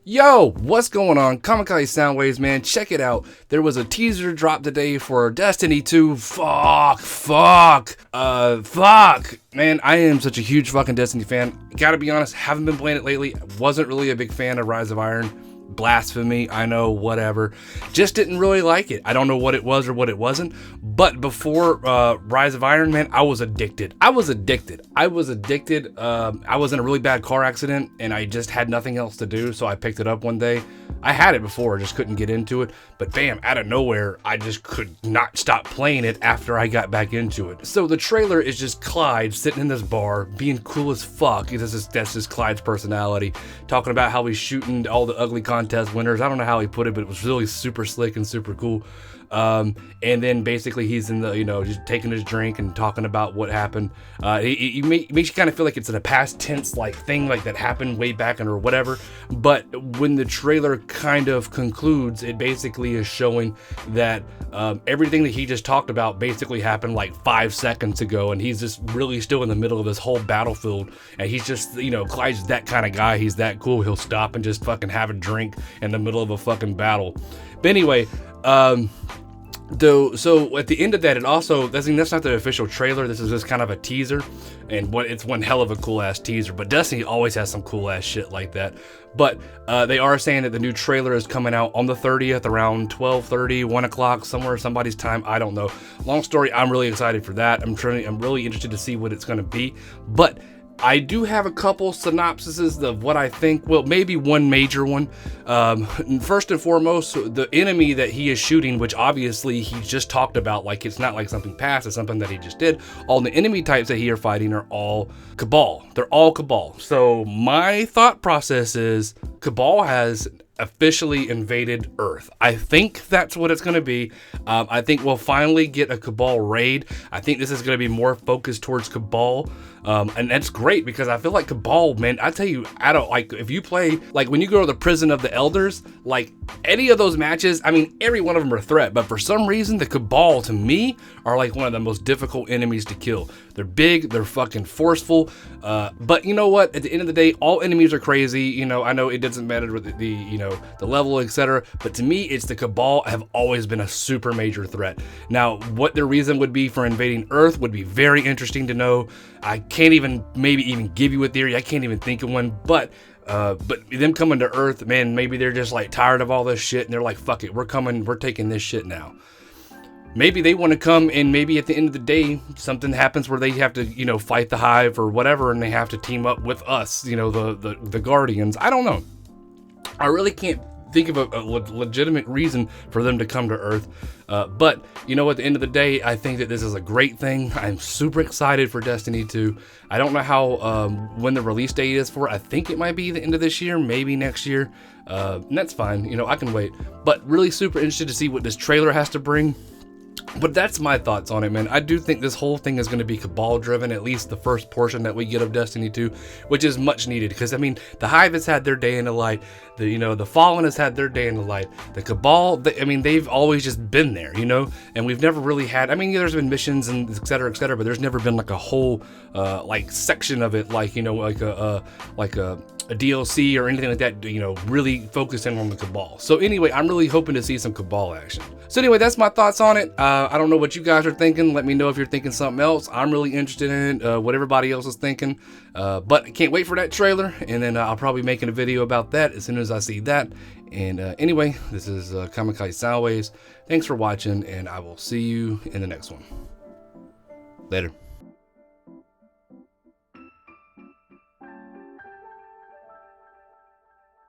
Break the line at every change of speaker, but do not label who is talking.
Yo, what's going on? Kamikaze Soundwaves, man, check it out. There was a teaser drop today for Destiny 2. Fuck. Man, I am such a huge fucking Destiny fan. Gotta be honest, haven't been playing it lately. Wasn't really a big fan of Rise of Iron. Blasphemy, I know, whatever. Just didn't really like it. I don't know what it was or what it wasn't. But before Rise of Iron, man, I was addicted. I was in a really bad car accident and I just had nothing else to do, so I picked it up one day. I had it before, just couldn't get into it. But bam, out of nowhere, I just could not stop playing it after I got back into it. So the trailer is just Clyde sitting in this bar, being cool as fuck. That's just Clyde's personality. Talking about how he's shooting all the ugly contest winners. I don't know how he put it, but it was really super slick and super cool. And then basically he's in the, just taking his drink and talking about what happened. It makes you kind of feel like it's in a past tense like thing like that happened way back or whatever. But when the trailer kind of concludes, it basically is showing that everything that he just talked about basically happened like 5 seconds ago, and he's just really still in the middle of this whole battlefield. And he's just, Clyde's that kind of guy. He's that cool. He'll stop and just fucking have a drink in the middle of a fucking battle. But anyway, so at the end of that, that's not the official trailer. This is just kind of a teaser, and it's one hell of a cool ass teaser. But Destiny always has some cool ass shit like that. But they are saying that the new trailer is coming out on the 30th around 12:30, 1 o'clock, somebody's time. I don't know. Long story, I'm really excited for that. I'm really interested to see what it's going to be. But I do have a couple synopsises of what I think. Well, maybe one major one. First and foremost, the enemy that he is shooting, which obviously he just talked about, like it's not like something past, it's something that he just did. All the enemy types that he are fighting are all Cabal. They're all Cabal. So my thought process is Cabal has officially invaded Earth. I think that's what it's going to be. I think we'll finally get a Cabal raid. I think this is going to be more focused towards Cabal. And that's great because I feel like Cabal, man, I tell you, I don't like, if you play, like when you go to the Prison of the Elders, like any of those matches, I mean, every one of them are a threat, but for some reason, the Cabal to me are like one of the most difficult enemies to kill. They're big, they're fucking forceful, but you know what? At the end of the day, all enemies are crazy. I know it doesn't matter with the level, etc. But to me, it's the Cabal have always been a super major threat. Now, what their reason would be for invading Earth would be very interesting to know. I can't even give you a theory. I can't even think of one, but them coming to Earth, man, maybe they're just like tired of all this shit and they're like, fuck it, we're taking this shit now. Maybe they want to come, and maybe at the end of the day, something happens where they have to, fight the Hive or whatever, and they have to team up with us, the Guardians. I don't know. I really can't think of a legitimate reason for them to come to Earth. But, at the end of the day, I think that this is a great thing. I'm super excited for Destiny 2. I don't know how, when the release date is for it. I think it might be the end of this year, maybe next year. And that's fine. I can wait. But really super interested to see what this trailer has to bring. But that's my thoughts on it, man. I do think this whole thing is going to be Cabal driven, at least the first portion that we get of Destiny 2, which is much needed. Because, I mean, the Hive has had their day in the light. The Fallen has had their day in the light. The Cabal, they've always just been there, and we've never really had, there's been missions and et cetera, but there's never been like a whole, section of it, like a DLC or anything like that, really focusing on the Cabal. So anyway, I'm really hoping to see some Cabal action. So anyway, that's my thoughts on it. I don't know what you guys are thinking. Let me know if you're thinking something else. I'm really interested in it, what everybody else is thinking. But I can't wait for that trailer, and then I'll probably be making a video about that as soon as I see that. And anyway, this is Kamikaze Soundwaves. Thanks for watching, and I will see you in the next one. Later.